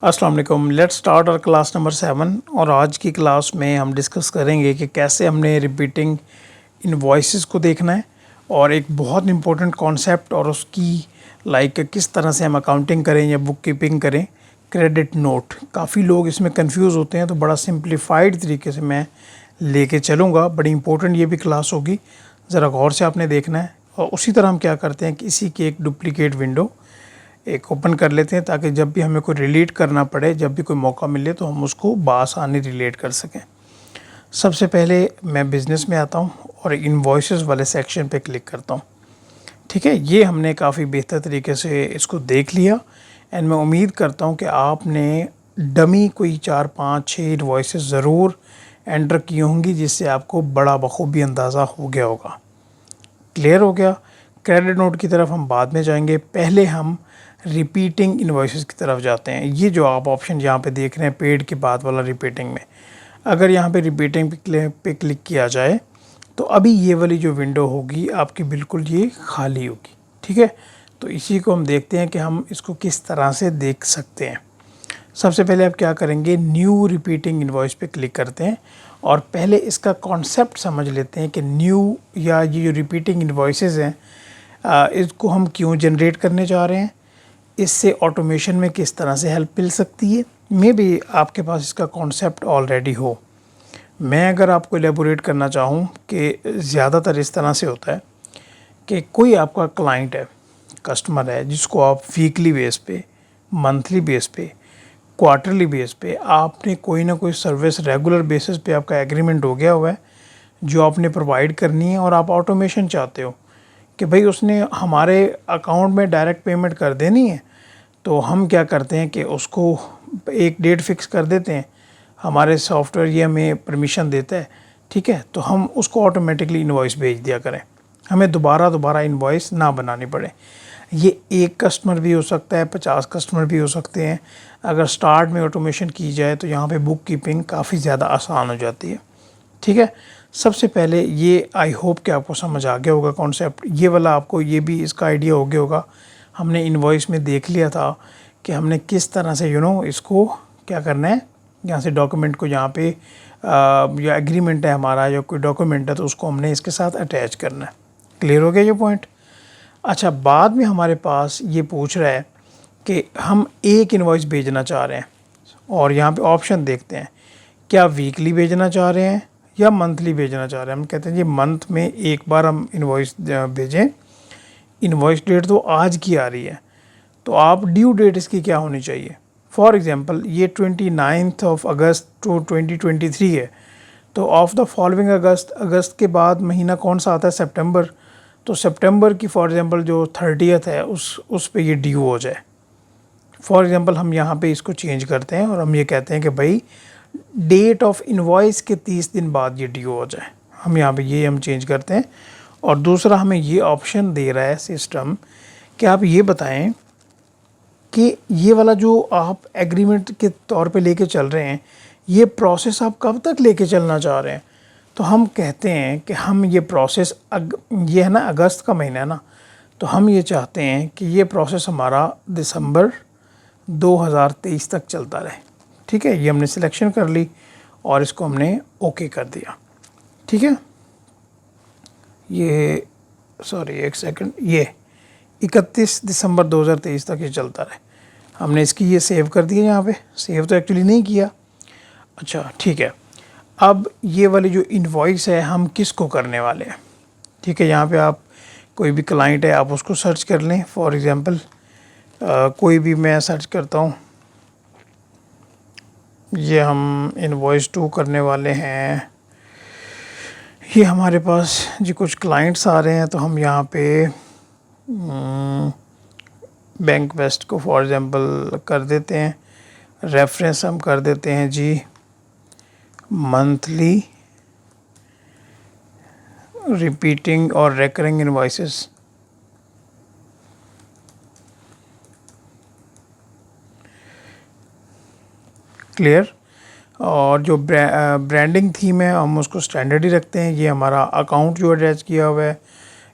अस्सलाम वालेकुम। Let's start our class number 7 और आज की क्लास में हम डिस्कस करेंगे कि कैसे हमने रिपीटिंग इनवॉइसेस को देखना है और एक बहुत इंपॉर्टेंट कॉन्सेप्ट और उसकी किस तरह से हम अकाउंटिंग करें या बुक कीपिंग करें। क्रेडिट नोट, काफ़ी लोग इसमें कंफ्यूज होते हैं, तो बड़ा सिंप्लीफाइड तरीके से मैं लेके चलूँगा। बड़ी इंपॉर्टेंट ये भी क्लास होगी, ज़रा गौर से आपने देखना है। और उसी तरह हम क्या करते हैं कि इसी की एक डुप्लीकेट विंडो एक ओपन कर लेते हैं ताकि जब भी हमें कोई रिलेट करना पड़े, जब भी कोई मौका मिले तो हम उसको बआसानी रिलेट कर सकें। सबसे पहले मैं बिज़नेस में आता हूँ और इनवॉइसेस वाले सेक्शन पे क्लिक करता हूँ। ठीक है, ये हमने काफ़ी बेहतर तरीके से इसको देख लिया एंड मैं उम्मीद करता हूँ कि आपने डमी कोई 4-5-6 इनवॉइसेस ज़रूर एंटर की होंगी, जिससे आपको बड़ा बखूबी अंदाज़ा हो गया होगा। क्लियर हो गया। क्रेडिट नोट की तरफ हम बाद में जाएंगे, पहले हम रिपीटिंग इनवॉइसेस की तरफ जाते हैं। ये जो आप ऑप्शन यहाँ पे देख रहे हैं पेड के बाद वाला रिपीटिंग में, अगर यहाँ पे रिपीटिंग पे क्लिक किया जाए तो अभी ये वाली जो विंडो होगी आपकी बिल्कुल ये खाली होगी। ठीक है, तो इसी को हम देखते हैं कि हम इसको किस तरह से देख सकते हैं। सबसे पहले आप क्या करेंगे, न्यू रिपीटिंग इनवॉइस पे क्लिक करते हैं और पहले इसका कॉन्सेप्ट समझ लेते हैं कि न्यू या ये जो रिपीटिंग इनवॉइसेस हैं इसको हम क्यों जनरेट करने जा रहे हैं, इससे ऑटोमेशन में किस तरह से हेल्प मिल सकती है। मे बी आपके पास इसका कॉन्सेप्ट ऑलरेडी हो। मैं अगर आपको एलेबोरेट करना चाहूँ कि ज़्यादातर इस तरह से होता है कि कोई आपका क्लाइंट है, कस्टमर है, जिसको आप वीकली बेस पे, मंथली बेस पे, क्वार्टरली बेस पे आपने कोई ना कोई सर्विस रेगुलर बेसिस पे आपका एग्रीमेंट हो गया हुआ है जो आपने प्रोवाइड करनी है और आप ऑटोमेशन चाहते हो कि भाई उसने हमारे अकाउंट में डायरेक्ट पेमेंट कर देनी है। तो हम क्या करते हैं कि उसको एक डेट फिक्स कर देते हैं, हमारे सॉफ्टवेयर ये हमें परमिशन देता है। ठीक है, तो हम उसको ऑटोमेटिकली इनवॉइस भेज दिया करें, हमें दोबारा इनवॉइस ना बनानी पड़े। ये एक कस्टमर भी हो सकता है, 50 कस्टमर भी हो सकते हैं। अगर स्टार्ट में ऑटोमेशन की जाए तो यहाँ पे बुक कीपिंग काफ़ी ज़्यादा आसान हो जाती है। ठीक है, सबसे पहले ये आई होप कि आपको समझ आ गया होगा कॉन्सेप्ट ये वाला, आपको ये भी इसका आइडिया हो गया होगा। हमने इनवॉइस में देख लिया था कि हमने किस तरह से इसको क्या करना है, यहाँ से डॉक्यूमेंट को यहाँ पे या एग्रीमेंट है हमारा या कोई डॉक्यूमेंट है तो उसको हमने इसके साथ अटैच करना है। क्लियर हो गया ये पॉइंट। अच्छा, बाद में हमारे पास ये पूछ रहा है कि हम एक इनवॉइस भेजना चाह रहे हैं और यहाँ पे ऑप्शन देखते हैं, क्या वीकली भेजना चाह रहे हैं या मंथली भेजना चाह रहे हैं। हम कहते हैं जी मंथ में एक बार हम इनवॉइस भेजें। इनवॉइस डेट तो आज की आ रही है, तो आप ड्यू डेट इसकी क्या होनी चाहिए। फॉर एग्ज़ाम्पल ये 29 अगस्त टू 2023 है, तो ऑफ द फॉलोइंग अगस्त के बाद महीना कौन सा आता है, सितंबर। तो सितंबर की फॉर एग्ज़ाम्पल जो 30 है उस पे ये ड्यू हो जाए। फॉर एग्ज़ाम्पल हम यहाँ पे इसको चेंज करते हैं और हम ये कहते हैं कि भाई डेट ऑफ इनवॉइस के 30 दिन बाद ये ड्यू हो जाए। हम यहाँ पे ये हम चेंज करते हैं। और दूसरा हमें ये ऑप्शन दे रहा है सिस्टम कि आप ये बताएं कि ये वाला जो आप एग्रीमेंट के तौर पे लेके चल रहे हैं, ये प्रोसेस आप कब तक लेके चलना चाह रहे हैं। तो हम कहते हैं कि हम ये प्रोसेस ये है ना, अगस्त का महीना है ना, तो हम ये चाहते हैं कि ये प्रोसेस हमारा दिसंबर 2023 तक चलता रहे। ठीक है, ये हमने सिलेक्शन कर ली और इसको हमने ओके कर दिया। ठीक है, ये सॉरी एक सेकंड, ये 31 दिसंबर 2023 तक ये चलता रहे। हमने इसकी ये सेव कर दिया, यहाँ पे सेव तो एक्चुअली नहीं किया। अच्छा ठीक है, अब ये वाली जो इनवॉइस है हम किसको करने वाले हैं। ठीक है, यहाँ पे आप कोई भी क्लाइंट है आप उसको सर्च कर लें। फॉर एग्ज़ाम्पल कोई भी मैं सर्च करता हूँ, ये हम इनवॉइस 2 करने वाले हैं। ये हमारे पास जी कुछ क्लाइंट्स आ रहे हैं, तो हम यहाँ पे बैंक वेस्ट को फॉर एग्ज़ाम्पल कर देते हैं। रेफरेंस हम कर देते हैं जी मंथली रिपीटिंग और रेकरिंग इनवॉइसेस। क्लियर। और जो ब्रांडिंग थीम है हम उसको स्टैंडर्ड ही रखते हैं। ये हमारा अकाउंट जो अटैच किया हुआ है,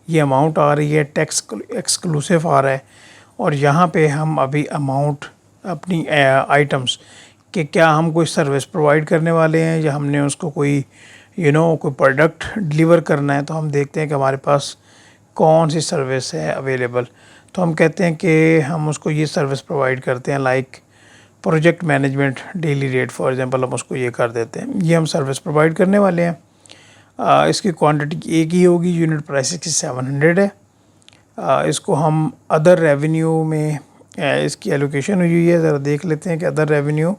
ये अमाउंट आ रही है, टैक्स एक्सक्लूसिव आ रहा है और यहाँ पे हम अभी अमाउंट अपनी आइटम्स कि क्या हम कोई सर्विस प्रोवाइड करने वाले हैं या हमने उसको कोई कोई प्रोडक्ट डिलीवर करना है, तो हम देखते हैं कि हमारे पास कौन सी सर्विस है अवेलेबल। तो हम कहते हैं कि हम उसको ये सर्विस प्रोवाइड करते हैं, like project management daily rate for example, हम उसको ये कर देते हैं, ये हम सर्विस प्रोवाइड करने वाले हैं। इसकी क्वांटिटी एक ही होगी, यूनिट प्राइस इसकी 700 है। इसको हम अदर रेवेन्यू में इसकी एलोकेशन हुई है, ज़रा देख लेते हैं कि अदर रेवेन्यू,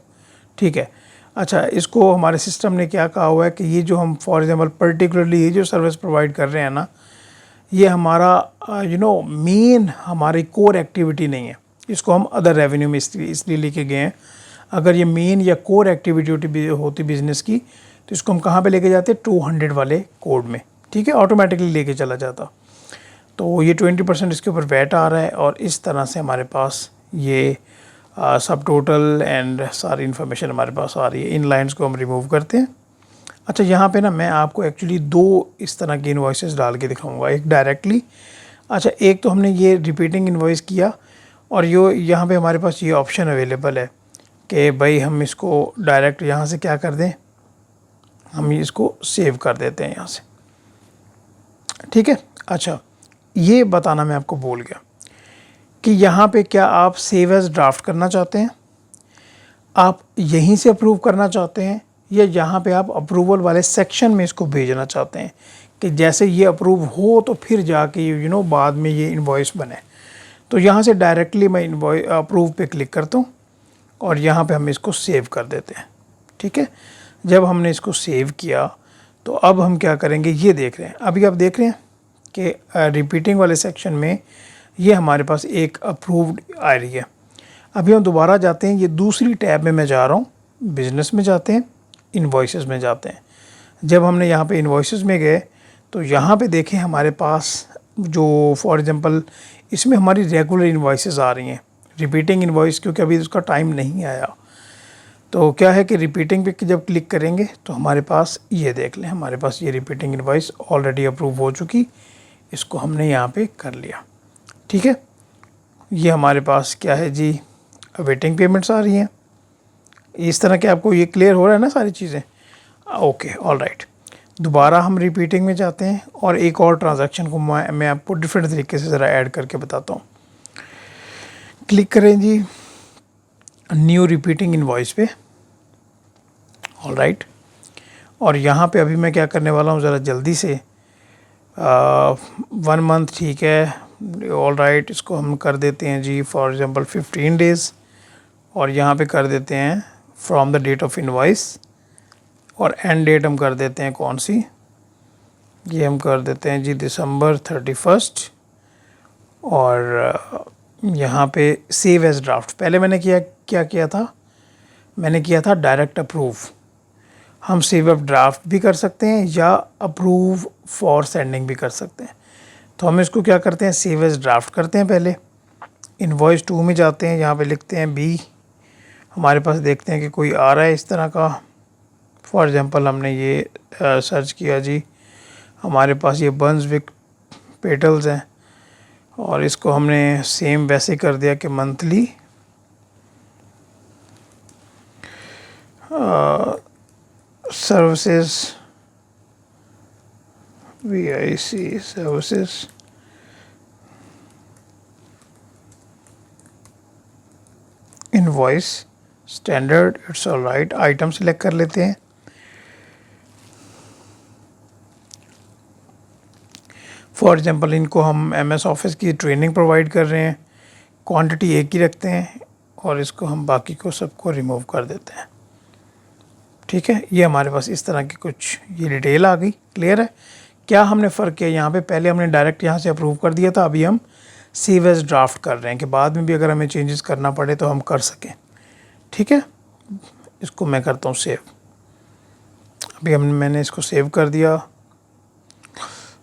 ठीक है। अच्छा, इसको हमारे सिस्टम ने क्या कहा हुआ है कि ये जो हम फॉर एग्जांपल पर्टिकुलरली ये जो सर्विस प्रोवाइड कर रहे हैं ना, ये हमारा मेन हमारी कोर एक्टिविटी नहीं है, इसको हम अदर रेवेन्यू में इसलिए लेके गए हैं। अगर ये मेन या कोर एक्टिविटी होती बिज़नेस की, तो इसको हम कहाँ पे लेके जाते, 200 वाले कोड में, ठीक है, ऑटोमेटिकली लेके चला जाता। तो ये 20% इसके ऊपर वैट आ रहा है, और इस तरह से हमारे पास ये सब टोटल एंड सारी इन्फॉर्मेशन हमारे पास आ रही है। इन लाइंस को हम रिमूव करते हैं। अच्छा, यहाँ पे ना मैं आपको एक्चुअली दो इस तरह की इन्वॉइसेस डाल के दिखाऊंगा, एक डायरेक्टली, अच्छा एक तो हमने ये रिपीटिंग इन्वॉइस किया, और यहाँ पे हमारे पास ये ऑप्शन अवेलेबल है कि भाई हम इसको डायरेक्ट यहाँ से क्या कर दें, हम इसको सेव कर देते हैं यहाँ से, ठीक है। अच्छा, ये बताना मैं आपको भूल गया कि यहाँ पे क्या आप सेव एज ड्राफ्ट करना चाहते हैं, आप यहीं से अप्रूव करना चाहते हैं, या यहाँ पे आप अप्रूवल वाले सेक्शन में इसको भेजना चाहते हैं कि जैसे ये अप्रूव हो तो फिर जाके बाद में ये इनवॉइस बने। तो यहाँ से डायरेक्टली मैं इनवॉइस अप्रूव पे क्लिक करता हूँ, और यहाँ पे हम इसको सेव कर देते हैं, ठीक है। जब हमने इसको सेव किया, तो अब हम क्या करेंगे, ये देख रहे हैं, अभी आप देख रहे हैं कि रिपीटिंग वाले सेक्शन में ये हमारे पास एक अप्रूव्ड आ रही है। अभी हम दोबारा जाते हैं, ये दूसरी टैब में मैं जा रहा हूँ, बिज़नेस में जाते हैं, इनवॉइसेस में जाते हैं। जब हमने यहाँ पे इनवॉइसेस में गए, तो यहाँ पे देखें हमारे पास जो फॉर एग्जांपल इसमें हमारी रेगुलर इनवॉइसेस आ रही हैं, रिपीटिंग इनवॉइस क्योंकि अभी उसका टाइम नहीं आया। तो क्या है कि रिपीटिंग पे जब क्लिक करेंगे तो हमारे पास ये देख लें, हमारे पास ये रिपीटिंग इनवॉइस ऑलरेडी अप्रूव हो चुकी, इसको हमने यहाँ पे कर लिया, ठीक है। ये हमारे पास क्या है जी, वेटिंग पेमेंट्स आ रही हैं, इस तरह के आपको ये क्लियर हो रहा है ना सारी चीज़ें, ओके ऑल राइट। दोबारा हम रिपीटिंग में जाते हैं, और एक और ट्रांजैक्शन को मैं आपको डिफरेंट तरीके से ज़रा ऐड करके बताता हूँ। क्लिक करें जी न्यू रिपीटिंग इनवॉइस पे, ऑल राइट। और यहाँ पे अभी मैं क्या करने वाला हूँ, ज़रा जल्दी से 1 मंथ, ठीक है, ऑल राइट। इसको हम कर देते हैं जी फॉर एग्जांपल 15 डेज़, और यहाँ पे कर देते हैं from the date of invoice, और एंड डेट हम कर देते हैं कौन सी, ये हम कर देते हैं जी दिसंबर 31, और यहाँ पे सेव एज ड्राफ्ट। पहले मैंने क्या किया था, मैंने किया था डायरेक्ट अप्रूव। हम सेव एज ड्राफ्ट भी कर सकते हैं या अप्रूव फॉर सेंडिंग भी कर सकते हैं। तो हम इसको क्या करते हैं, सेव एज ड्राफ्ट करते हैं। पहले इनवॉइस 2 में जाते हैं, यहाँ पे लिखते हैं बी, हमारे पास देखते हैं कि कोई आ रहा है इस तरह का। फॉर एग्जांपल हमने ये सर्च किया जी, हमारे पास ये बर्न्सविक पेटल्स हैं, और इसको हमने सेम वैसे कर दिया कि monthly services VIC services invoice standard, it's all right. Item select कर लेते हैं। फॉर एग्जांपल इनको हम MS ऑफिस की ट्रेनिंग प्रोवाइड कर रहे हैं, क्वांटिटी एक ही रखते हैं, और इसको हम बाकी को सबको रिमूव कर देते हैं, ठीक है। ये हमारे पास इस तरह की कुछ ये डिटेल आ गई, क्लियर है। क्या हमने फ़र्क किया यहाँ पे, पहले हमने डायरेक्ट यहाँ से अप्रूव कर दिया था, अभी हम सेव एज ड्राफ्ट कर रहे हैं कि बाद में भी अगर हमें चेंजेस करना पड़े तो हम कर सकें, ठीक है। इसको मैं करता हूँ सेव, अभी मैंने इसको सेव कर दिया।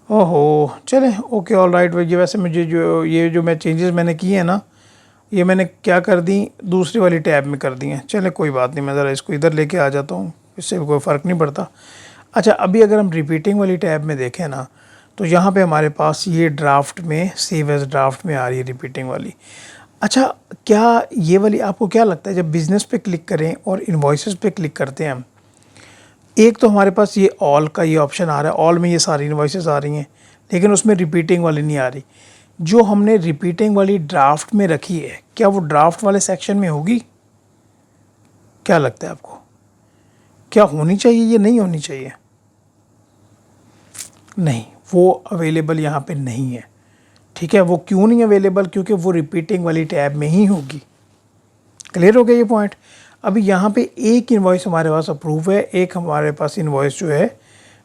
ओहो, चले ओके ऑल राइट। ये वैसे मुझे जो मैं चेंजेस मैंने किए हैं ना, ये मैंने क्या कर दी, दूसरी वाली टैब में कर दी हैं। चले कोई बात नहीं, मैं ज़रा इसको इधर लेके आ जाता हूँ, इससे कोई फ़र्क नहीं पड़ता। अच्छा, अभी अगर हम रिपीटिंग वाली टैब में देखें ना, तो यहाँ पे हमारे पास ये ड्राफ्ट में सेव एज ड्राफ्ट में आ रही है रिपीटिंग वाली। अच्छा, क्या ये वाली आपको क्या लगता है जब बिज़नेस पे क्लिक करें और इनवॉइसेस पे क्लिक करते हैं हम, एक तो हमारे पास ये ऑल का ये ऑप्शन आ रहा है, ऑल में ये सारी इनवॉइसेस आ रही हैं, लेकिन उसमें रिपीटिंग वाली नहीं आ रही। जो हमने रिपीटिंग वाली ड्राफ्ट में रखी है, क्या वो ड्राफ्ट वाले सेक्शन में होगी? क्या लगता है आपको? क्या होनी चाहिए या नहीं होनी चाहिए? नहीं, वो अवेलेबल यहाँ पे नहीं है। ठीक है, वो क्यों नहीं अवेलेबल? क्योंकि वो रिपीटिंग वाली टैब में ही होगी। क्लियर हो गया ये पॉइंट? अभी यहाँ पे एक इनवॉइस हमारे पास अप्रूव है, एक हमारे पास इनवॉइस जो है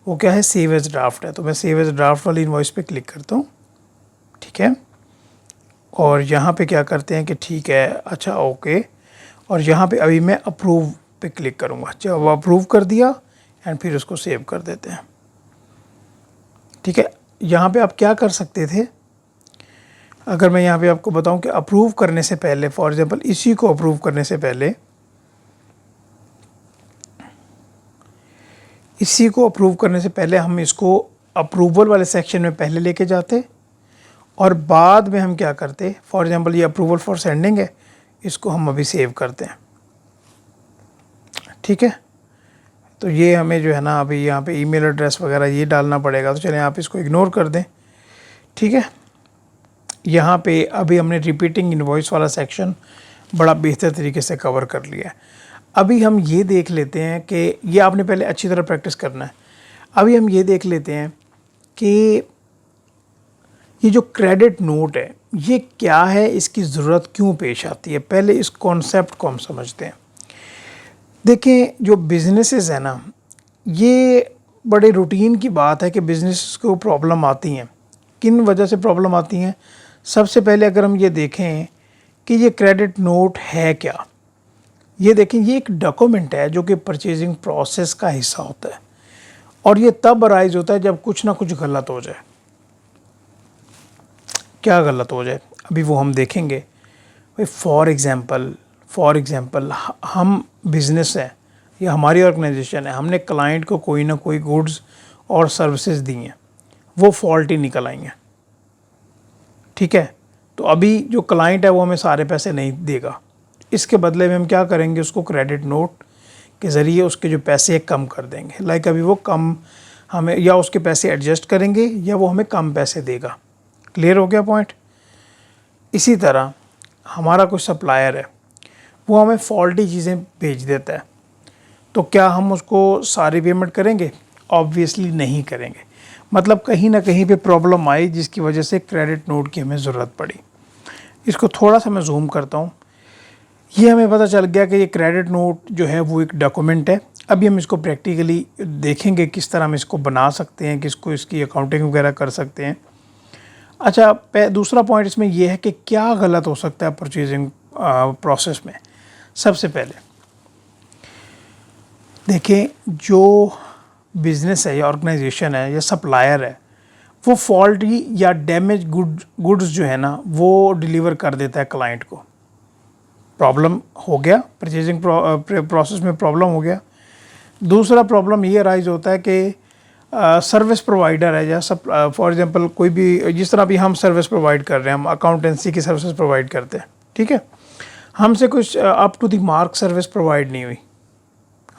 वो क्या है, सेव एज ड्राफ्ट है। तो मैं सेव एज ड्राफ्ट वाली इनवॉइस पे क्लिक करता हूँ। ठीक है, और यहाँ पे क्या करते हैं कि ठीक है, अच्छा ओके, और यहाँ पे अभी मैं अप्रूव पे क्लिक करूँगा। जब अप्रूव कर दिया एंड फिर उसको सेव कर देते हैं। ठीक है, यहाँ पे आप क्या कर सकते थे, अगर मैं यहाँ पे आपको बताऊँ कि अप्रूव करने से पहले, फॉर एग्जांपल इसी को अप्रूव करने से पहले, इसी को अप्रूव करने से पहले हम इसको अप्रूवल वाले सेक्शन में पहले लेके जाते और बाद में हम क्या करते, फॉर एग्जांपल ये अप्रूवल फॉर सेंडिंग है, इसको हम अभी सेव करते हैं। ठीक है, तो ये हमें जो है ना अभी यहाँ पे ईमेल एड्रेस वगैरह ये डालना पड़ेगा, तो चलें आप इसको इग्नोर कर दें। ठीक है, यहाँ पे अभी हमने रिपीटिंग इनवॉइस वाला सेक्शन बड़ा बेहतर तरीके से कवर कर लिया है। अभी हम ये देख लेते हैं कि ये आपने पहले अच्छी तरह प्रैक्टिस करना है। अभी हम ये देख लेते हैं कि ये जो क्रेडिट नोट है ये क्या है, इसकी ज़रूरत क्यों पेश आती है। पहले इस कॉन्सेप्ट को हम समझते हैं। देखें, जो बिजनेसेस है ना, ये बड़े रूटीन की बात है कि बिजनेस को प्रॉब्लम आती हैं। किन वजह से प्रॉब्लम आती हैं? सबसे पहले अगर हम ये देखें कि ये क्रेडिट नोट है क्या, ये देखें, ये एक डॉक्यूमेंट है जो कि परचेजिंग प्रोसेस का हिस्सा होता है, और ये तब अराइज होता है जब कुछ ना कुछ गलत हो जाए। क्या गलत हो जाए, अभी वो हम देखेंगे। फॉर एग्ज़ाम्पल हम बिज़नेस है या हमारी ऑर्गेनाइजेशन है, हमने क्लाइंट को कोई ना कोई गुड्स और सर्विसेज दी हैं, वो फॉल्टी निकल आई हैं। ठीक है, तो अभी जो क्लाइंट है वो हमें सारे पैसे नहीं देगा, इसके बदले में हम क्या करेंगे, उसको क्रेडिट नोट के ज़रिए उसके जो पैसे कम कर देंगे। लाइक अभी वो कम हमें, या उसके पैसे एडजस्ट करेंगे या वो हमें कम पैसे देगा। क्लियर हो गया पॉइंट? इसी तरह हमारा कोई सप्लायर है, वो हमें फॉल्टी चीज़ें भेज देता है, तो क्या हम उसको सारी पेमेंट करेंगे? ऑब्वियसली नहीं करेंगे। मतलब कहीं ना कहीं पे प्रॉब्लम आई जिसकी वजह से क्रेडिट नोट की हमें ज़रूरत पड़ी। इसको थोड़ा सा मैं जूम करता हूँ। ये हमें पता चल गया कि ये क्रेडिट नोट जो है वो एक डॉक्यूमेंट है। अभी हम इसको प्रैक्टिकली देखेंगे किस तरह हम इसको बना सकते हैं, किसको इसकी अकाउंटिंग वगैरह कर सकते हैं। अच्छा, दूसरा पॉइंट इसमें यह है कि क्या गलत हो सकता है परचेजिंग प्रोसेस में। सबसे पहले देखें, जो बिज़नेस है या ऑर्गेनाइजेशन है या सप्लायर है, वो फॉल्टी या डैमेज गुड्स जो है ना वो डिलीवर कर देता है क्लाइंट को। प्रॉब्लम हो गया, परचेजिंग प्रोसेस में प्रॉब्लम हो गया। दूसरा प्रॉब्लम ये अराइज होता है कि सर्विस प्रोवाइडर है या फॉर एग्जांपल कोई भी, जिस तरह भी हम सर्विस प्रोवाइड कर रहे हैं, हम अकाउंटेंसी की सर्विस प्रोवाइड करते हैं। ठीक है, हमसे कुछ up to the mark service provide नहीं हुई,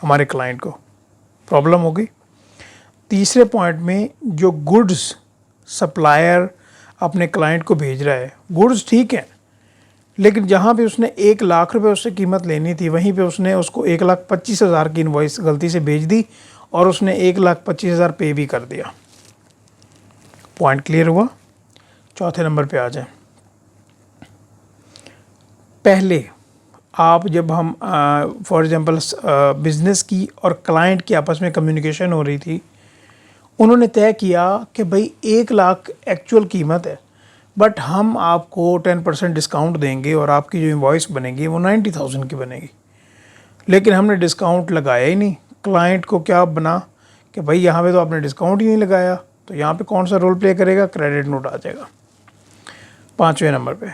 हमारे क्लाइंट को प्रॉब्लम हो गई। तीसरे पॉइंट में जो गुड्स सप्लायर अपने क्लाइंट को भेज रहा है, गुड्स ठीक है, लेकिन जहाँ पे उसने 1,00,000 रुपये उससे कीमत लेनी थी, वहीं पे उसने उसको 1,25,000 की इनवॉइस गलती से भेज दी और उसने 1,25,000 पे भी कर दिया। पॉइंट क्लियर हुआ? चौथे नंबर पे आ जाए। पहले आप जब हम फॉर एग्जांपल बिज़नेस की और क्लाइंट की आपस में कम्युनिकेशन हो रही थी, उन्होंने तय किया कि भाई 1,00,000 एक्चुअल कीमत है, बट हम आपको 10% डिस्काउंट देंगे और आपकी जो इनवॉइस बनेगी वो 90,000 की बनेगी। लेकिन हमने डिस्काउंट लगाया ही नहीं। क्लाइंट को क्या बना कि भाई यहाँ पे तो आपने डिस्काउंट ही नहीं लगाया, तो यहाँ पे कौन सा रोल प्ले करेगा? क्रेडिट नोट आ जाएगा। पाँचवें नंबर पे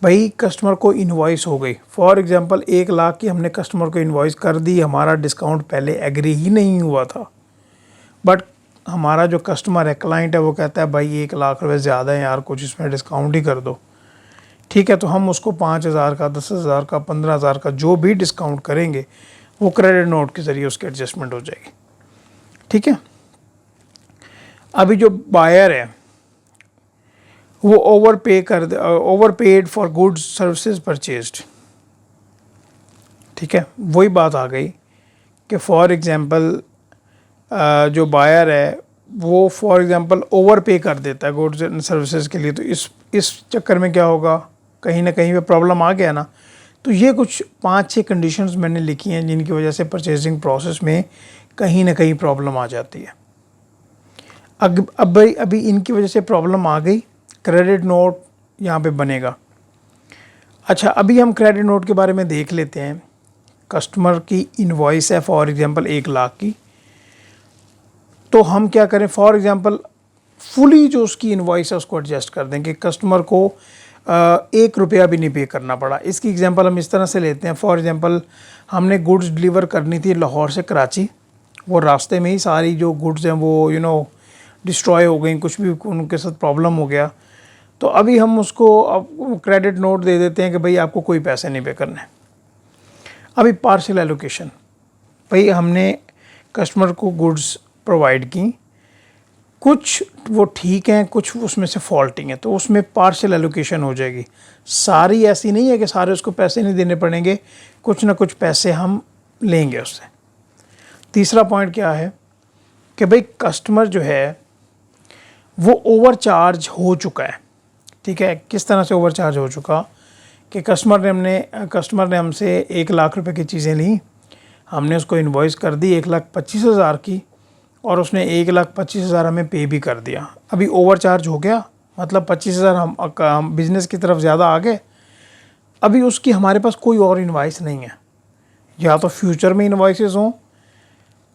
भाई कस्टमर को इनवॉइस हो गई, फॉर एग्जांपल 1,00,000 की हमने कस्टमर को इनवॉइस कर दी, हमारा डिस्काउंट पहले एग्री ही नहीं हुआ था, बट हमारा जो कस्टमर है, क्लाइंट है, वो कहता है भाई 1,00,000 रुपये ज़्यादा है यार, कुछ इसमें डिस्काउंट ही कर दो। ठीक है, तो हम उसको 5,000 का, 10,000 का, 15,000 का जो भी डिस्काउंट करेंगे वो क्रेडिट नोट के ज़रिए उसकी एडजस्टमेंट हो जाएगी। ठीक है, अभी जो बायर है वो over paid for goods services purchased. ठीक है, वही बात आ गई कि फॉर एग्ज़ाम्पल जो बायर है वो फॉर एग्ज़ाम्पल ओवर पे कर देता है गुड्स एंड सर्विसेज के लिए, तो इस चक्कर में क्या होगा, कहीं ना कहीं पे प्रॉब्लम आ गया ना। तो ये कुछ 5-6 कंडीशंस मैंने लिखी हैं जिनकी वजह से परचेजिंग प्रोसेस में कहीं ना कहीं प्रॉब्लम आ जाती है। अभी इनकी वजह से प्रॉब्लम आ गई, क्रेडिट नोट यहाँ पे बनेगा। अच्छा, अभी हम क्रेडिट नोट के बारे में देख लेते हैं। कस्टमर की इनवॉइस है फॉर एग्ज़ाम्पल 1 लाख की, तो हम क्या करें, फॉर एग्ज़ाम्पल फुली जो उसकी इनवॉइस है उसको एडजस्ट कर दें कि कस्टमर को 1 रुपया भी नहीं पे करना पड़ा। इसकी एग्ज़ाम्पल हम इस तरह से लेते हैं, फॉर एग्ज़ाम्पल हमने गुड्स डिलीवर करनी थी लाहौर से कराची, वो रास्ते में ही सारी जो गुड्स हैं वो डिस्ट्रॉय हो गई, कुछ भी उनके साथ प्रॉब्लम हो गया, तो अभी हम उसको अब क्रेडिट नोट दे देते हैं कि भाई आपको कोई पैसे नहीं पे करने। अभी पार्शियल एलोकेशन, भाई हमने कस्टमर को गुड्स प्रोवाइड की, कुछ वो ठीक हैं, कुछ उसमें से फॉल्टिंग है, तो उसमें पार्शियल एलोकेशन हो जाएगी। सारी ऐसी नहीं है कि सारे उसको पैसे नहीं देने पड़ेंगे, कुछ ना कुछ पैसे हम लेंगे उससे। तीसरा पॉइंट क्या है कि भाई कस्टमर जो है वो ओवरचार्ज हो चुका है। ठीक है, किस तरह से ओवरचार्ज हो चुका कि कस्टमर ने हमसे 1 लाख रुपए की चीज़ें ली, हमने उसको इन्वॉइस कर दी 1,25,000 की, और उसने 1,25,000 हमें पे भी कर दिया। अभी ओवरचार्ज हो गया, मतलब 25,000 हम बिज़नेस की तरफ ज़्यादा आ गए। अभी उसकी हमारे पास कोई और इन्वाइस नहीं है, या तो फ्यूचर में इन्वाइसेस हों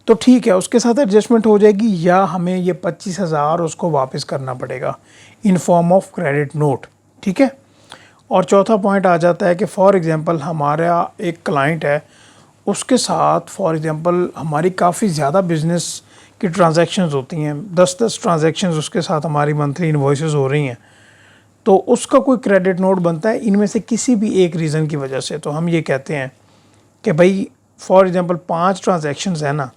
तो ठीक है उसके साथ एडजस्टमेंट हो जाएगी, या हमें ये 25,000 उसको वापस करना पड़ेगा in form of credit note. ठीक है, और चौथा पॉइंट आ जाता है कि फॉर एग्ज़ाम्पल हमारा एक क्लाइंट है, उसके साथ फॉर एग्ज़ाम्पल हमारी काफ़ी ज़्यादा बिज़नेस की ट्रांजैक्शंस होती हैं, 10-10 ट्रांजैक्शंस उसके साथ हमारी मंथली इनवॉइसेस हो रही हैं, तो उसका कोई क्रेडिट नोट बनता है इनमें से किसी भी एक रीज़न की वजह से। तो हम ये कहते हैं कि भाई फॉर एग्ज़ाम्पल 5 ट्रांजैक्शंस है ना,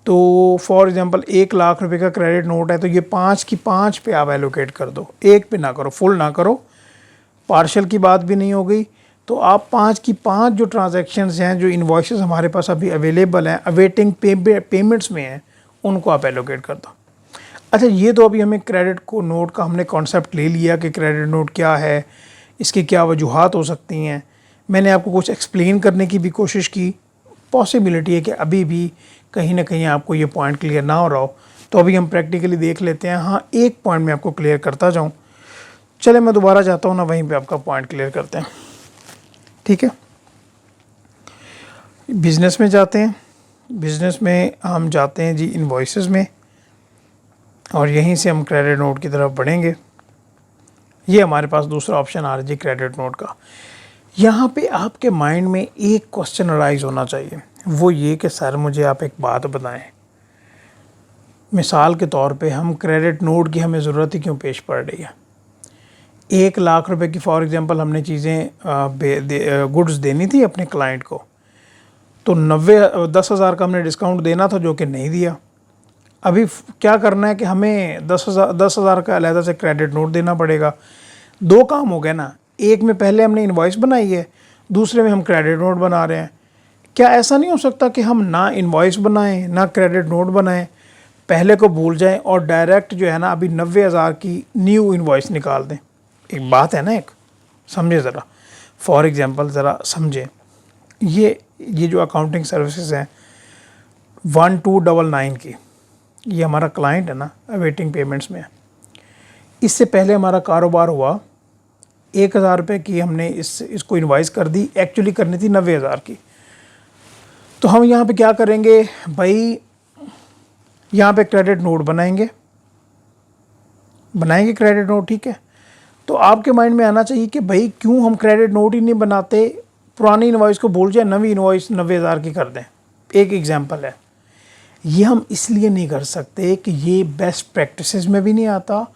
तो फॉर एग्ज़ाम्पल 1 लाख रुपए का क्रेडिट नोट है, तो ये 5 की 5 पे आप एलोकेट कर दो, 1 पे ना करो, फुल ना करो, पार्शल की बात भी नहीं हो गई। तो आप 5 की 5 जो ट्रांजैक्शंस हैं, जो इन्वॉइसेस हमारे पास अभी अवेलेबल हैं, अवेटिंग पेमेंट्स में हैं, उनको आप एलोकेट कर दो। अच्छा, ये तो अभी हमें क्रेडिट को नोट का हमने कॉन्सेप्ट ले लिया कि क्रेडिट नोट क्या है, इसकी क्या वजूहात हो सकती हैं। मैंने आपको कुछ एक्सप्लेन करने की भी कोशिश की, पॉसिबिलिटी है कि अभी भी कहीं ना कहीं आपको ये पॉइंट क्लियर ना हो रहा हो, तो अभी हम प्रैक्टिकली देख लेते हैं। हाँ, एक पॉइंट मैं आपको क्लियर करता जाऊँ, चले मैं दोबारा जाता हूँ ना, वहीं पे आपका पॉइंट क्लियर करते हैं। ठीक है, बिज़नेस में जाते हैं, बिज़नेस में हम जाते हैं जी इनवॉइसेस में, और यहीं से हम क्रेडिट नोट की तरफ बढ़ेंगे। ये हमारे पास दूसरा ऑप्शन आ रहा है जी क्रेडिट नोट का। यहाँ पे आपके माइंड में एक क्वेश्चन अराइज होना चाहिए, वो ये कि सर मुझे आप एक बात बताएं, मिसाल के तौर पे हम क्रेडिट नोट की हमें ज़रूरत ही क्यों पेश पड़ रही है। 1 लाख रुपए की फॉर एग्ज़ाम्पल हमने चीज़ें गुड्स देनी थी अपने क्लाइंट को, तो 10,000 का हमने डिस्काउंट देना था जो कि नहीं दिया। अभी क्या करना है कि हमें 10,000 का अलहदा से क्रेडिट नोट देना पड़ेगा। 2 काम हो गए ना, एक में पहले हमने इनवॉइस बनाई है, दूसरे में हम क्रेडिट नोट बना रहे हैं। क्या ऐसा नहीं हो सकता कि हम ना इनवॉइस बनाएं ना क्रेडिट नोट बनाएं, पहले को भूल जाएं और डायरेक्ट जो है ना अभी 90,000 की न्यू इनवॉइस निकाल दें। एक बात है ना, एक समझे ज़रा, फॉर एग्ज़ाम्पल ज़रा समझें, ये जो अकाउंटिंग सर्विसेज हैं 1299 की, ये हमारा क्लाइंट है ना, अवेटिंग पेमेंट्स में है। इससे पहले हमारा कारोबार हुआ 1,000 रुपये की, हमने इसको इनवाइस कर दी, एक्चुअली करनी थी 90,000 की। तो हम यहाँ पे क्या करेंगे भाई, यहाँ पे क्रेडिट नोट बनाएंगे क्रेडिट नोट। ठीक है, तो आपके माइंड में आना चाहिए कि भाई क्यों हम क्रेडिट नोट ही नहीं बनाते, पुरानी इनवॉइस को भूल जाए, नवी इनवॉइस 90,000 की कर दें। एक एग्जांपल है, ये हम इसलिए नहीं कर सकते कि ये बेस्ट प्रैक्टिसेस में भी नहीं आता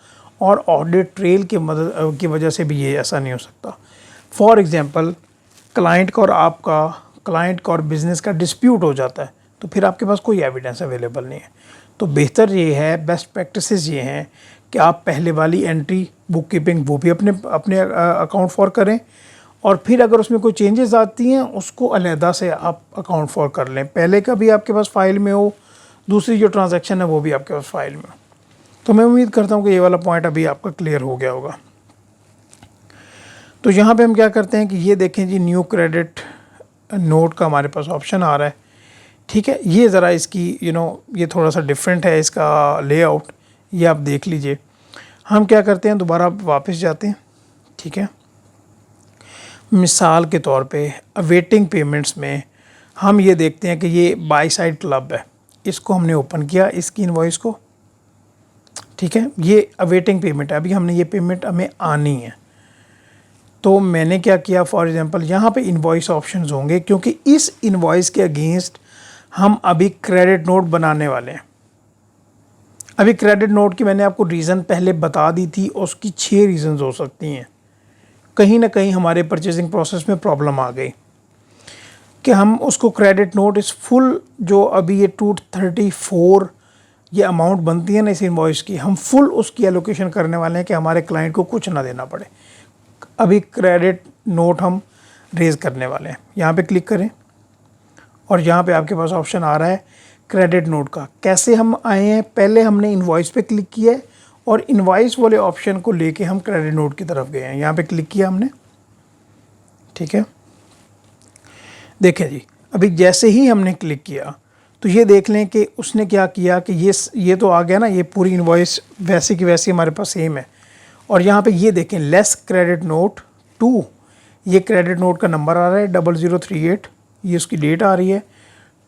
और ऑडिट ट्रेल की मदद की वजह से भी ये ऐसा नहीं हो सकता। फॉर एग्जांपल क्लाइंट का और आपका, क्लाइंट का और बिजनेस का डिस्प्यूट हो जाता है, तो फिर आपके पास कोई एविडेंस अवेलेबल नहीं है। तो बेहतर ये है, बेस्ट प्रैक्टिसेस ये हैं कि आप पहले वाली एंट्री बुक कीपिंग वो भी अपने अपने अकाउंट फॉर करें, और फिर अगर उसमें कोई चेंजेस आती हैं उसको अलहदा से आप अकाउंट फॉर कर लें। पहले का भी आपके पास फाइल में हो, दूसरी जो ट्रांजैक्शन है वो भी आपके पास फाइल में हो। तो मैं उम्मीद करता हूँ कि ये वाला पॉइंट अभी आपका क्लियर हो गया होगा। तो यहाँ पे हम क्या करते हैं कि ये देखें जी, न्यू क्रेडिट नोट का हमारे पास ऑप्शन आ रहा है। ठीक है, ये ज़रा इसकी ये थोड़ा सा डिफरेंट है इसका लेआउट, ये आप देख लीजिए। हम क्या करते हैं, दोबारा वापस जाते हैं। ठीक है, मिसाल के तौर पे अवेटिंग पेमेंट्स में हम ये देखते हैं कि ये बाई साइड क्लब है, इसको हमने ओपन किया, इसकी इनवॉइस को। ठीक है, ये अवेटिंग पेमेंट है, अभी हमने ये पेमेंट हमें आनी है। तो मैंने क्या किया, फॉर एग्जांपल यहाँ पे इनवॉइस ऑप्शंस होंगे, क्योंकि इस इनवॉइस के अगेंस्ट हम अभी क्रेडिट नोट बनाने वाले हैं। अभी क्रेडिट नोट की मैंने आपको रीज़न पहले बता दी थी, और उसकी 6 रीज़न्स हो सकती हैं। कहीं ना कहीं हमारे परचेजिंग प्रोसेस में प्रॉब्लम आ गई कि हम उसको क्रेडिट नोट इस फुल, जो अभी ये 234 ये अमाउंट बनती है ना इस इनवॉइस की, हम फुल उसकी एलोकेशन करने वाले हैं कि हमारे क्लाइंट को कुछ ना देना पड़े। अभी क्रेडिट नोट हम रेज़ करने वाले हैं। यहाँ पे क्लिक करें और यहाँ पे आपके पास ऑप्शन आ रहा है क्रेडिट नोट का। कैसे हम आए हैं, पहले हमने इनवॉइस पे क्लिक किया है और इनवॉइस वाले ऑप्शन को लेके हम क्रेडिट नोट की तरफ गए हैं। यहाँ पे क्लिक किया हमने। ठीक है, देखें जी, अभी जैसे ही हमने क्लिक किया तो ये देख लें कि उसने क्या किया कि ये तो आ गया ना, ये पूरी इनवॉइस वैसे की वैसी हमारे पास सेम है। और यहाँ पे ये देखें लेस क्रेडिट नोट 2, ये क्रेडिट नोट का नंबर आ रहा है 0038, ये उसकी डेट आ रही है।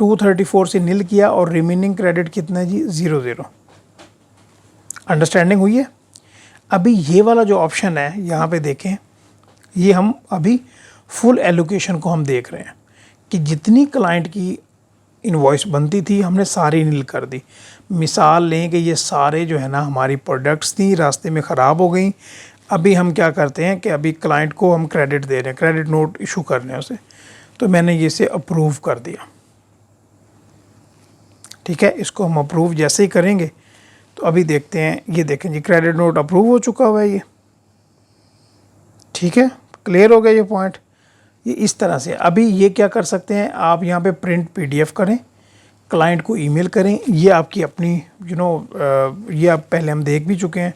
234 से नील किया और रिमेनिंग क्रेडिट कितना है जी, 00। अंडरस्टैंडिंग हुई है। अभी ये वाला जो ऑप्शन है यहाँ पे देखें, ये हम अभी फुल एलोकेशन को हम देख रहे हैं कि जितनी क्लाइंट की इनवॉइस बनती थी हमने सारी नील कर दी। मिसाल लें कि ये सारे जो है ना हमारी प्रोडक्ट्स थी, रास्ते में ख़राब हो गई। अभी हम क्या करते हैं कि अभी क्लाइंट को हम क्रेडिट दे रहे हैं, क्रेडिट नोट इशू कर रहे हैं उसे, तो मैंने ये से अप्रूव कर दिया। ठीक है, इसको हम अप्रूव जैसे ही करेंगे तो अभी देखते हैं, ये देखें जी क्रेडिट नोट अप्रूव हो चुका हुआ है ये। ठीक है, क्लियर हो गया ये पॉइंट। ये इस तरह से अभी ये क्या कर सकते हैं, आप यहाँ पे प्रिंट पीडीएफ करें, क्लाइंट को ईमेल करें। ये आपकी अपनी ये आप पहले हम देख भी चुके हैं,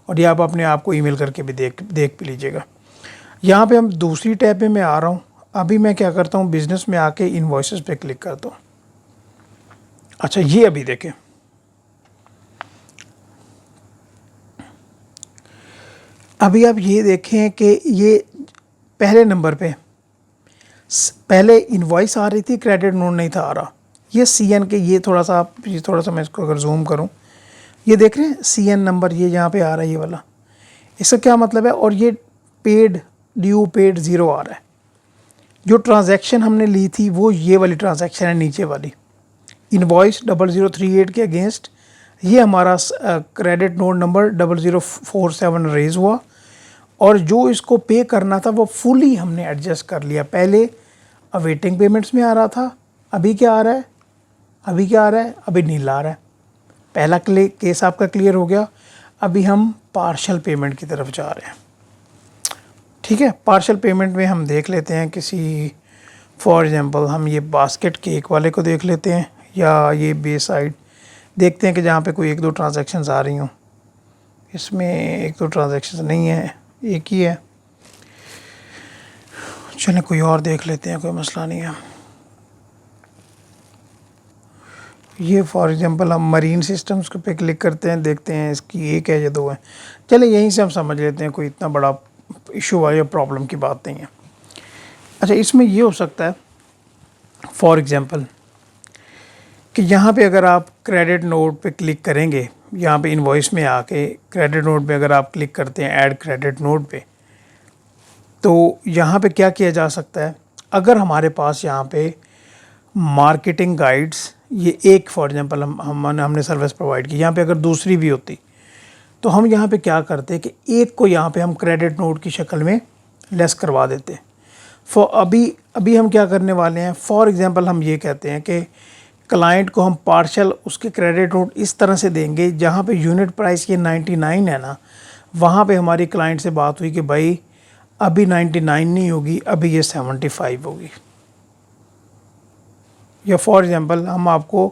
और ये आप अपने आप को ईमेल करके भी देख भी लीजिएगा। यहाँ पे हम दूसरी टैब में मैं आ रहा हूँ। अभी मैं क्या करता हूँ, बिजनेस में आके इनवॉइसेस पे क्लिक करता हूँ। अच्छा, ये अभी देखें, अभी आप ये देखें कि ये पहले नंबर पे पहले इनवॉइस आ रही थी, क्रेडिट नोट नहीं था आ रहा। ये सीएन के ये थोड़ा सा मैं इसको अगर जूम करूं, ये देख रहे हैं सीएन नंबर ये यहाँ पे आ रहा है ये वाला, इसका क्या मतलब है। और ये पेड ड्यू पेड 0 आ रहा है। जो ट्रांजैक्शन हमने ली थी वो ये वाली ट्रांजैक्शन है, नीचे वाली इनवॉइस 0038 के अगेंस्ट ये हमारा क्रेडिट नोट नंबर 0047 रेज हुआ, और जो इसको पे करना था वो फुली हमने एडजस्ट कर लिया। पहले अवेटिंग पेमेंट्स में आ रहा था, अभी क्या आ रहा है, अभी नीला आ रहा है। पहला केस आपका क्लियर हो गया। अभी हम पार्शल पेमेंट की तरफ जा रहे हैं। ठीक है, पार्शल पेमेंट में हम देख लेते हैं किसी, फॉर एग्जांपल हम ये बास्केट केक वाले को देख लेते हैं, या ये बे साइड देखते हैं कि जहाँ पे कोई 1-2 ट्रांजैक्शंस आ रही हों। इसमें 1-2 ट्रांजैक्शंस नहीं है, एक ही है। चलें कोई और देख लेते हैं, कोई मसला नहीं है। ये फॉर एग्जांपल हम मरीन सिस्टम्स पे क्लिक करते हैं, देखते हैं इसकी 1 है या 2 है। चले यहीं से हम समझ लेते हैं, कोई इतना बड़ा इशू या प्रॉब्लम की बात नहीं है। अच्छा, इसमें ये हो सकता है फॉर एग्जांपल कि यहाँ पे अगर आप क्रेडिट नोट पे क्लिक करेंगे, यहाँ पे इनवॉइस में आके क्रेडिट नोट पे अगर आप क्लिक करते हैं ऐड क्रेडिट नोट पे, तो यहाँ पे क्या किया जा सकता है, अगर हमारे पास यहाँ पे मार्केटिंग गाइड्स ये एक फॉर एग्जांपल हमने सर्विस प्रोवाइड की, यहाँ पे अगर दूसरी भी होती तो हम यहाँ पे क्या करते हैं कि एक को यहाँ पे हम क्रेडिट नोट की शक्ल में लेस करवा देते हैं। अभी हम क्या करने वाले हैं, फॉर एग्जांपल हम ये कहते हैं कि क्लाइंट को हम पार्शल उसके क्रेडिट नोट इस तरह से देंगे, जहाँ पे यूनिट प्राइस ये 99 है ना, वहाँ पे हमारी क्लाइंट से बात हुई कि भाई अभी 99 नहीं होगी, अभी ये 75 होगी। या फॉर एग्जांपल हम आपको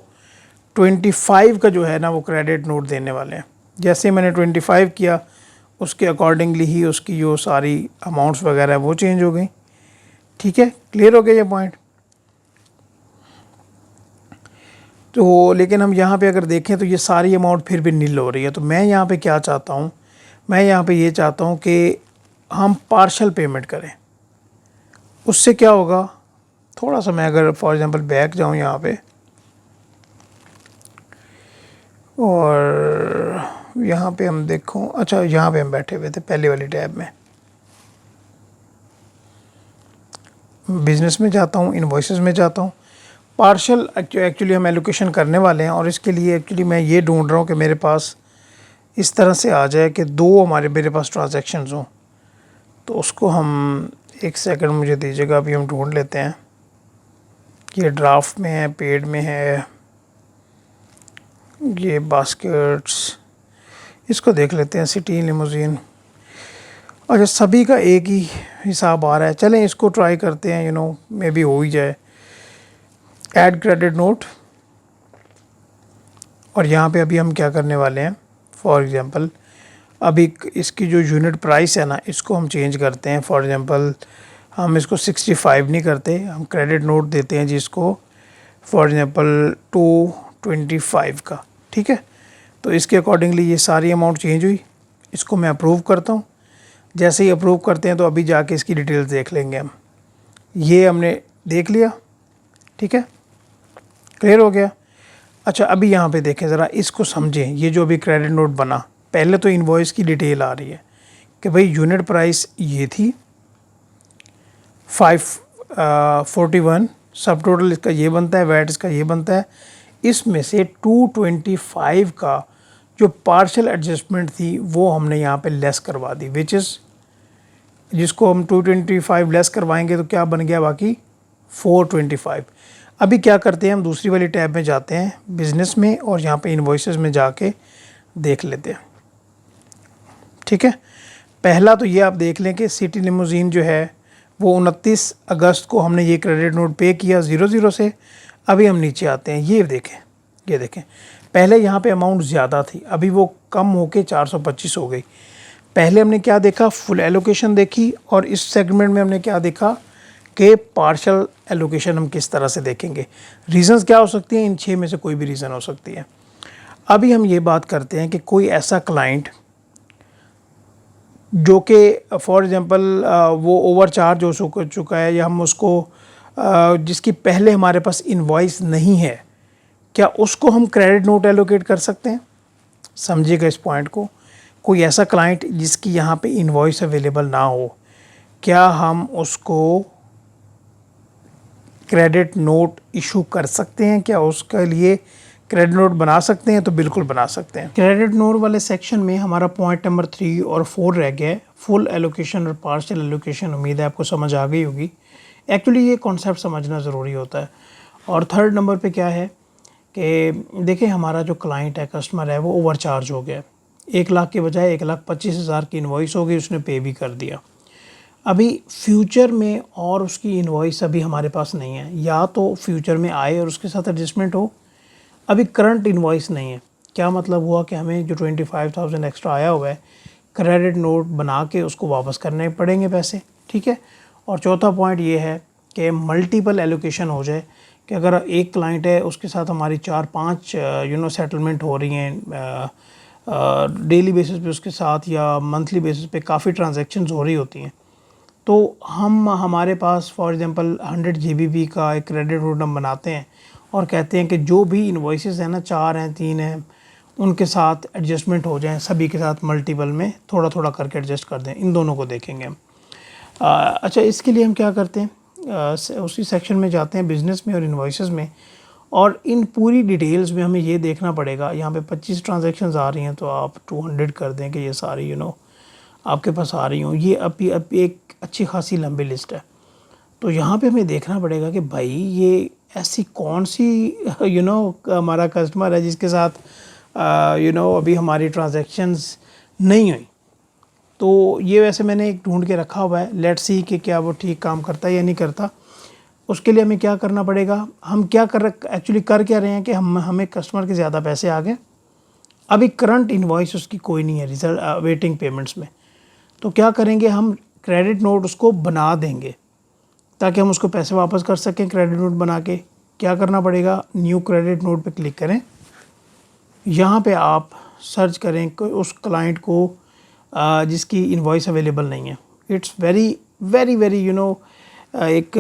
25 का जो है ना वो क्रेडिट नोट देने वाले हैं। जैसे मैंने 25 किया, उसके अकॉर्डिंगली ही उसकी जो सारी अमाउंट्स वगैरह वो चेंज हो गई। ठीक है, क्लियर हो गया ये पॉइंट। तो लेकिन हम यहाँ पे अगर देखें तो ये सारी अमाउंट फिर भी नील हो रही है। तो मैं यहाँ पे क्या चाहता हूँ, मैं यहाँ पे ये चाहता हूँ कि हम पार्शल पेमेंट करें। उससे क्या होगा, थोड़ा सा मैं अगर फॉर एग्जांपल बैक जाऊँ यहाँ पे, और यहाँ पे हम देखूँ, अच्छा यहाँ पे हम बैठे हुए थे पहले वाली टैब में, बिजनेस में जाता हूँ, इनवॉइसेस में जाता हूँ। पार्शल एक्चुअली हम एलोकेशन करने वाले हैं, और इसके लिए एक्चुअली मैं ये ढूंढ रहा हूँ कि मेरे पास इस तरह से आ जाए कि दो मेरे पास ट्रांजैक्शंस हों। तो उसको हम एक सेकंड मुझे दीजिएगा, अभी हम ढूंढ लेते हैं। ये ड्राफ्ट में है, पेड में है, ये बास्केट्स, इसको देख लेते हैं, सिटी लिमोजीन। अच्छा, सभी का एक ही हिसाब आ रहा है, चलें इसको ट्राई करते हैं, मे बी हो ही जाए। ऐड क्रेडिट नोट, और यहाँ पे अभी हम क्या करने वाले हैं, फॉर एग्जांपल अभी इसकी जो यूनिट प्राइस है ना, इसको हम चेंज करते हैं। फॉर एग्जांपल हम इसको 65 नहीं करते, हम क्रेडिट नोट देते हैं जिसको फॉर एग्जांपल 225 का। ठीक है, तो इसके अकॉर्डिंगली ये सारी अमाउंट चेंज हुई। इसको मैं अप्रूव करता हूँ। जैसे ही अप्रूव करते हैं तो अभी जाके इसकी डिटेल्स देख लेंगे हम। ये हमने देख लिया, ठीक है, क्लियर हो गया। अच्छा, अभी यहाँ पे देखें ज़रा, इसको समझें। ये जो अभी क्रेडिट नोट बना, पहले तो इनवॉइस की डिटेल आ रही है कि भाई यूनिट प्राइस ये थी 541, सब टोटल इसका ये बनता है, वैट इसका ये बनता है। इसमें से 225 का जो पार्शल एडजस्टमेंट थी वो हमने यहाँ पे लेस करवा दी, विच इज़, जिसको हम 225 लेस करवाएंगे तो क्या बन गया बाकी 425। अभी क्या करते हैं, हम दूसरी वाली टैब में जाते हैं, बिज़नेस में, और यहाँ पे इनवॉइसेस में जाके देख लेते हैं। ठीक है, पहला तो ये आप देख लें कि सिटी लिमोजीन जो है वो 29 अगस्त को हमने ये क्रेडिट नोट पे किया 00 से। अभी हम नीचे आते हैं, ये देखें, पहले यहाँ पे अमाउंट ज़्यादा थी, अभी वो कम होके 425 हो गई। पहले हमने क्या देखा, फुल एलोकेशन देखी, और इस सेगमेंट में हमने क्या देखा कि पार्शल एलोकेशन हम किस तरह से देखेंगे। रीज़न्स क्या हो सकती हैं, इन 6 में से कोई भी रीज़न हो सकती है। अभी हम ये बात करते हैं कि कोई ऐसा क्लाइंट जो कि फॉर एग्जांपल वो ओवरचार्ज हो चुका है, या हम उसको जिसकी पहले हमारे पास इनवॉइस नहीं है, क्या उसको हम क्रेडिट नोट एलोकेट कर सकते हैं? समझिएगा इस पॉइंट को। कोई ऐसा क्लाइंट जिसकी यहाँ पे इनवॉइस अवेलेबल ना हो, क्या हम उसको क्रेडिट नोट इशू कर सकते हैं? क्या उसके लिए क्रेडिट नोट बना सकते हैं? तो बिल्कुल बना सकते हैं। क्रेडिट नोट वाले सेक्शन में हमारा पॉइंट नंबर 3 और 4 रह गया है, फुल एलोकेशन और पार्शियल एलोकेशन। उम्मीद है आपको समझ आ गई होगी। एक्चुअली ये कॉन्सेप्ट समझना ज़रूरी होता है। और थर्ड नंबर पे क्या है कि देखिए, हमारा जो क्लाइंट है, कस्टमर है, वो ओवरचार्ज हो गया। 1 लाख के बजाय 1,25,000 की इन्वॉइस हो गई, उसने पे भी कर दिया। अभी फ्यूचर में और उसकी इन्वॉइस अभी हमारे पास नहीं है, या तो फ्यूचर में आए और उसके साथ एडजस्टमेंट हो। अभी करंट इन्वॉइस नहीं है। क्या मतलब हुआ कि हमें जो 25,000 एक्स्ट्रा आया हुआ है, क्रेडिट नोट बना के उसको वापस करने पड़ेंगे पैसे। ठीक है। और चौथा पॉइंट ये है कि मल्टीपल एलोकेशन हो जाए, कि अगर एक क्लाइंट है उसके साथ हमारी 4-5 सेटलमेंट हो रही हैं डेली बेसिस पे उसके साथ, या मंथली बेसिस पे काफ़ी ट्रांजैक्शंस हो रही होती हैं, तो हमारे पास फॉर एग्जांपल 100 GBP का एक क्रेडिट नोट हम बनाते हैं और कहते हैं कि जो भी इन्वॉइसेस हैं ना, 4 हैं, 3 हैं, उनके साथ एडजस्टमेंट हो जाएं, सभी के साथ मल्टीपल में थोड़ा थोड़ा करके एडजस्ट कर दें। इन दोनों को देखेंगे हम। अच्छा, इसके लिए हम क्या करते हैं, उसी सेक्शन में जाते हैं, बिज़नेस में और इन्वॉइसेस में, और इन पूरी डिटेल्स में हमें ये देखना पड़ेगा, यहाँ पे 25 ट्रांजैक्शंस आ रही हैं तो आप 200 कर दें कि ये सारी आपके पास आ रही हूँ। ये अभी एक अच्छी खासी लंबी लिस्ट है। तो यहाँ पे हमें देखना पड़ेगा कि भाई ये ऐसी कौन सी हमारा कस्टमर है जिसके साथ अभी हमारी ट्रांजैक्शंस नहीं हुई। तो ये वैसे मैंने एक ढूंढ के रखा हुआ है, लेट्स सी कि क्या वो ठीक काम करता है या नहीं करता। उसके लिए हमें क्या करना पड़ेगा, हम क्या एक्चुअली कर क्या रहे हैं कि हमें कस्टमर के ज़्यादा पैसे आ गए, अभी करंट इन्वॉइस उसकी कोई नहीं है रिजल्ट वेटिंग पेमेंट्स में। तो क्या करेंगे, हम क्रेडिट नोट उसको बना देंगे ताकि हम उसको पैसे वापस कर सकें। क्रेडिट नोट बना के क्या करना पड़ेगा, न्यू क्रेडिट नोट पे क्लिक करें, यहाँ पे आप सर्च करें उस क्लाइंट को जिसकी इनवॉइस अवेलेबल नहीं है। इट्स वेरी वेरी वेरी एक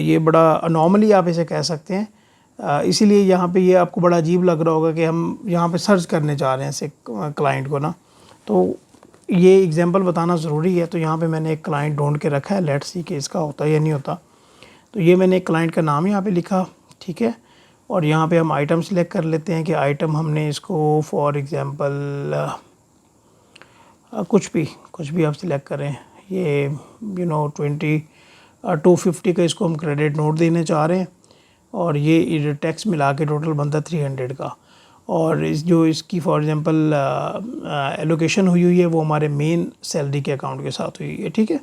ये बड़ा अनॉमली आप इसे कह सकते हैं। इसीलिए यहाँ पे ये आपको बड़ा अजीब लग रहा होगा कि हम यहाँ पे सर्च करने जा रहे हैं ऐसे क्लाइंट को ना। तो ये एग्जांपल बताना ज़रूरी है। तो यहाँ पे मैंने एक क्लाइंट ढूंढ के रखा है, लेट्स सी कि इसका होता है या नहीं होता। तो ये मैंने एक क्लाइंट का नाम यहाँ पे लिखा, ठीक है। और यहाँ पे हम आइटम सिलेक्ट कर लेते हैं कि आइटम हमने इसको फॉर एग्ज़ाम्पल कुछ भी आप सिलेक्ट करें। ये 250 का इसको हम क्रेडिट नोट देने चाह रहे हैं और ये टैक्स मिला के टोटल बनता है 300 का। और इसकी फॉर एग्ज़ाम्पल एलोकेशन हुई है वो हमारे मेन सैलरी के अकाउंट के साथ हुई है, ठीक है।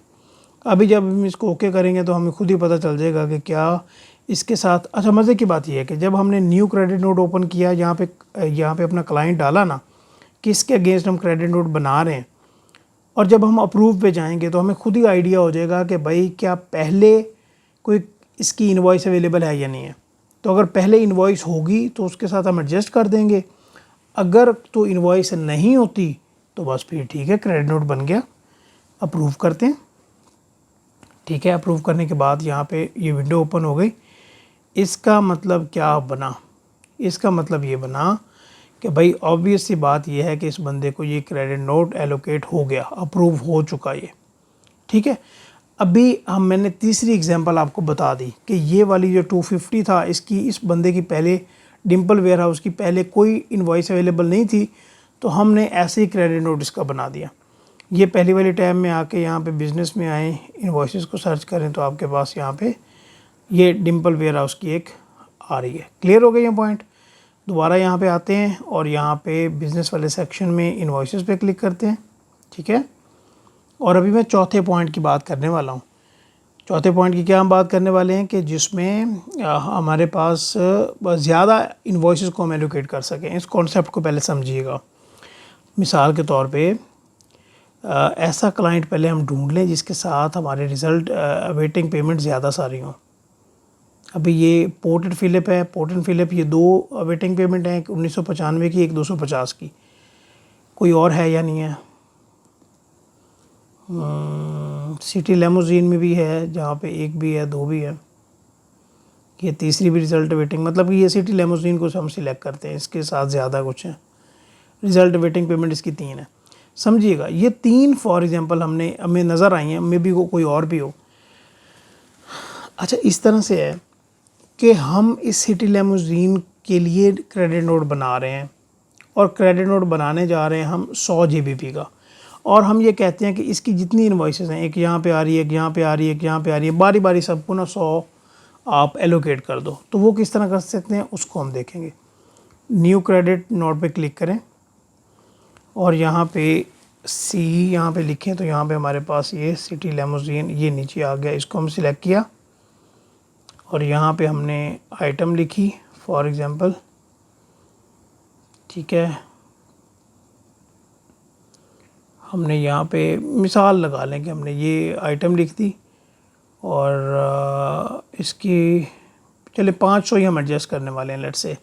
अभी जब हम इसको ओके करेंगे तो हमें खुद ही पता चल जाएगा कि क्या इसके साथ। अच्छा, मज़े की बात यह है कि जब हमने न्यू क्रेडिट नोट ओपन किया, यहाँ पे अपना क्लाइंट डाला ना कि इसके अगेंस्ट हम क्रेडिट नोट बना रहे हैं, और जब हम अप्रूव पे जाएंगे तो हमें खुद ही आइडिया हो जाएगा कि भाई क्या पहले कोई इसकी इनवॉइस अवेलेबल है या नहीं है। तो अगर पहले इनवॉइस होगी तो उसके साथ हम एडजस्ट कर देंगे, अगर तो इनवॉइस नहीं होती तो बस फिर ठीक है, क्रेडिट नोट बन गया। अप्रूव करते हैं, ठीक है। अप्रूव करने के बाद यहाँ पे ये विंडो ओपन हो गई। इसका मतलब क्या बना, इसका मतलब ये बना कि भाई ऑब्वियस सी बात ये है कि इस बंदे को ये क्रेडिट नोट एलोकेट हो गया, अप्रूव हो चुका ये, ठीक है। अभी मैंने तीसरी एग्जांपल आपको बता दी कि ये वाली जो 250 था इस बंदे की पहले डिम्पल वेयर हाउस की पहले कोई इनवॉइस अवेलेबल नहीं थी, तो हमने ऐसे ही क्रेडिट नोट इसका बना दिया। ये पहली वाली टैब में आके यहाँ पे बिज़नेस में आए, इनवॉइसेस को सर्च करें तो आपके पास यहाँ पे ये डिम्पल वेयर हाउस की एक आ रही है। क्लियर हो गया ये पॉइंट। दोबारा यहाँ पे आते हैं और यहाँ पे बिज़नेस वाले सेक्शन में इनवॉइसेस पे क्लिक करते हैं, ठीक है। और अभी मैं चौथे पॉइंट की बात करने वाला हूँ। चौथे पॉइंट की क्या हम बात करने वाले हैं कि जिसमें हमारे पास ज़्यादा इनवॉइसेस को हम एलोकेट कर सकें। इस कॉन्सेप्ट को पहले समझिएगा। मिसाल के तौर पे ऐसा क्लाइंट पहले हम ढूंढ लें जिसके साथ हमारे रिज़ल्ट वेटिंग पेमेंट ज़्यादा सारी हों। अभी ये पोर्ट एंड फिलिप है, पोर्ट एंड फिलिप ये 2 वेटिंग पेमेंट हैं, एक 1995 की, एक 250 की। कोई और है या नहीं है? सिटी लेमोजीन में भी है, जहाँ पे 1 भी है, 2 भी है। ये तीसरी भी रिज़ल्ट वेटिंग, मतलब ये सिटी लेमोजीन को हम सिलेक्ट करते हैं, इसके साथ ज़्यादा कुछ है। रिज़ल्ट वेटिंग पेमेंट इसकी 3 है। समझिएगा, ये 3 फॉर एग्जांपल हमें नज़र आई हैं, मे भी कोई और भी हो। अच्छा, इस तरह से है कि हम इस सिटी लेमोजीन के लिए क्रेडिट नोट बना रहे हैं और क्रेडिट नोट बनाने जा रहे हैं हम 100 GBP का, और हम ये कहते हैं कि इसकी जितनी इनवॉइसेस हैं, एक यहाँ पे आ रही है, एक यहाँ पे आ रही है, एक यहाँ पे आ रही है, बारी बारी सबको ना 100 आप एलोकेट कर दो। तो वो किस तरह कर सकते हैं उसको हम देखेंगे। न्यू क्रेडिट नोट पे क्लिक करें और यहाँ पे सी यहाँ पे लिखें तो यहाँ पे हमारे पास ये सिटी लेमोजीन ये नीचे आ गया। इसको हम सिलेक्ट किया और यहाँ पे हमने आइटम लिखी फॉर एग्ज़ाम्पल, ठीक है। हमने यहाँ पे मिसाल लगा लें कि हमने ये आइटम लिख दी और इसकी चले 500 ही हम एडजस्ट करने वाले हैं। लेट्स से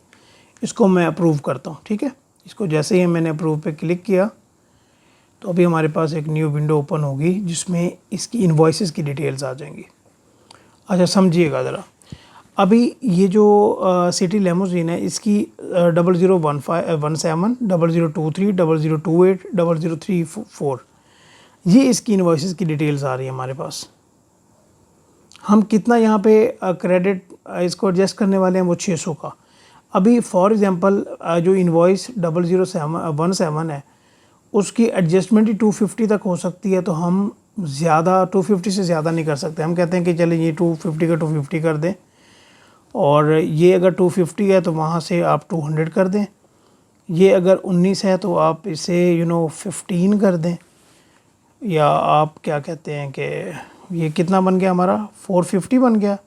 इसको मैं अप्रूव करता हूँ, ठीक है। इसको जैसे ही मैंने अप्रूव पे क्लिक किया तो अभी हमारे पास एक न्यू विंडो ओपन होगी जिसमें इसकी इनवॉइसेस की डिटेल्स आ जाएंगी। अच्छा, समझिएगा ज़रा। अभी ये जो सिटी लेमोजीन है इसकी 0017 0023 0028 0034 ये इसकी इनवॉइसेस की डिटेल्स आ रही है हमारे पास। हम कितना यहाँ पे क्रेडिट इसको एडजस्ट करने वाले हैं वो 600 का। अभी फॉर एग्जांपल जो इनवॉइस 0017 है उसकी एडजस्टमेंट ही 250 तक हो सकती है, तो हम ज़्यादा 250 से ज़्यादा नहीं कर सकते। हम कहते हैं कि चले ये 250 का 250 कर दें, और ये अगर 250 है तो वहाँ से आप 200 कर दें, ये अगर 19 है तो आप इसे 15 कर दें, या आप क्या कहते हैं कि ये कितना बन गया हमारा 450 बन गया,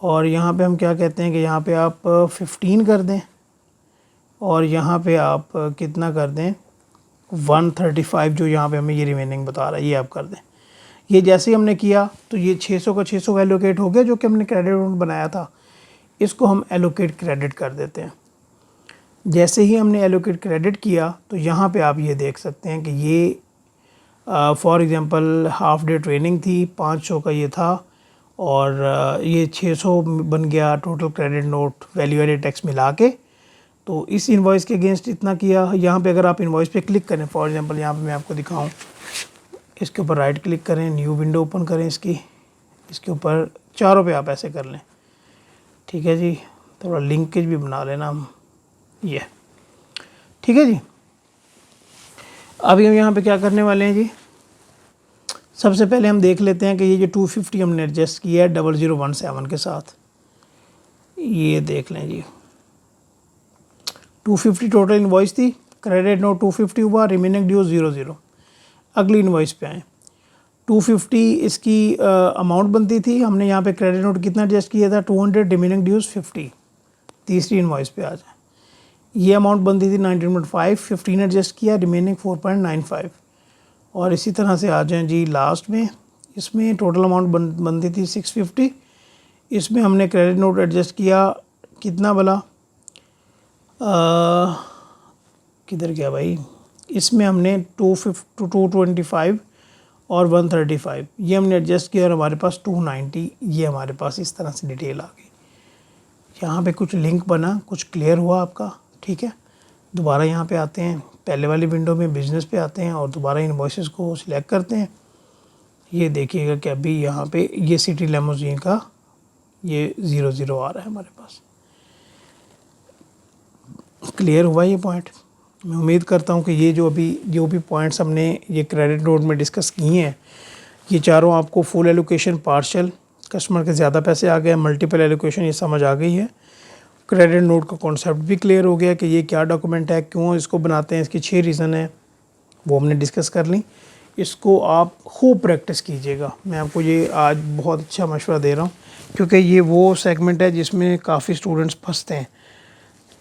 और यहाँ पे हम क्या कहते हैं कि यहाँ पे आप 15 कर दें, और यहाँ पे आप कितना कर दें 135, जो यहाँ पे हमें ये रिमेनिंग बता रहा है ये आप कर दें। ये जैसे ही हमने किया तो ये 600 का 600 एलोकेट हो गया, जो कि हमने क्रेडिट नोट बनाया था, इसको हम एलोकेट क्रेडिट कर देते हैं। जैसे ही हमने एलोकेट क्रेडिट किया तो यहाँ पे आप ये देख सकते हैं कि ये for example half day training थी, 500 का ये था, और ये 600 बन गया total credit note value added tax मिला के। तो इस इनवॉइस के अगेंस्ट इतना किया। यहाँ पे अगर आप इनवॉइस पे क्लिक करें, फॉर एग्जांपल यहाँ पे मैं आपको दिखाऊं, इसके ऊपर राइट क्लिक करें, न्यू विंडो ओपन करें इसके ऊपर चारों पे आप ऐसे कर लें, ठीक है जी। थोड़ा लिंकेज भी बना लेना हम, ये ठीक है जी। अभी हम यहाँ पे क्या करने वाले हैं जी, सबसे पहले हम देख लेते हैं कि ये जो 250 हमने एडजस्ट किया है 0017 के साथ, ये देख लें जी। 250 टोटल इनवॉइस थी, क्रेडिट नोट 250 हुआ, रिमेनिंग ड्यू 00। अगली इनवॉइस पे आए, 250 इसकी अमाउंट बनती थी, हमने यहाँ पे क्रेडिट नोट कितना एडजस्ट किया था 200, रिमेनिंग ड्यूज 50। तीसरी इनवॉइस पे आ जाए, ये अमाउंट बनती थी 19.5, 15 एडजस्ट किया, रिमेनिंग 4.95। और इसी तरह से आ जाएं जी लास्ट में, इसमें टोटल अमाउंट बनती थी 650, इसमें हमने क्रेडिट नोट एडजस्ट किया कितना भला, किधर गया भाई, इसमें हमने 225 और 135 ये हमने एडजस्ट किया, और हमारे पास 290 ये हमारे पास इस तरह से डिटेल आ गई। यहाँ पे कुछ लिंक बना, कुछ क्लियर हुआ आपका, ठीक है। दोबारा यहाँ पे आते हैं, पहले वाली विंडो में बिज़नेस पे आते हैं और दोबारा इनवॉइसेस को सिलेक्ट करते हैं। ये देखिएगा कि अभी यहाँ पे ये सिटी लेमोजीन का ये 00 आ रहा है हमारे पास। क्लियर हुआ ये पॉइंट? मैं उम्मीद करता हूँ कि ये जो भी पॉइंट्स हमने ये क्रेडिट नोट में डिस्कस किए हैं, ये चारों आपको फुल एलोकेशन, पार्शियल, कस्टमर के ज़्यादा पैसे आ गए, मल्टीपल एलोकेशन, ये समझ आ गई है। क्रेडिट नोट का कॉन्सेप्ट भी क्लियर हो गया कि ये क्या डॉक्यूमेंट है, क्यों इसको बनाते हैं, इसकी 6 रीज़न है, वो हमने डिस्कस कर ली। इसको आप खूब प्रैक्टिस कीजिएगा। मैं आपको ये आज बहुत अच्छा मशवरा दे रहा हूँ, क्योंकि ये वो सेगमेंट है जिसमें काफ़ी स्टूडेंट्स फंसते हैं,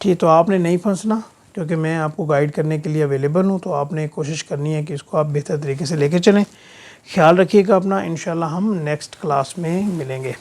ठीक। तो आपने नहीं फंसना, क्योंकि मैं आपको गाइड करने के लिए अवेलेबल हूँ। तो आपने कोशिश करनी है कि इसको आप बेहतर तरीके से लेके चलें। ख्याल रखिएगा अपना, इंशाल्लाह हम नेक्स्ट क्लास में मिलेंगे।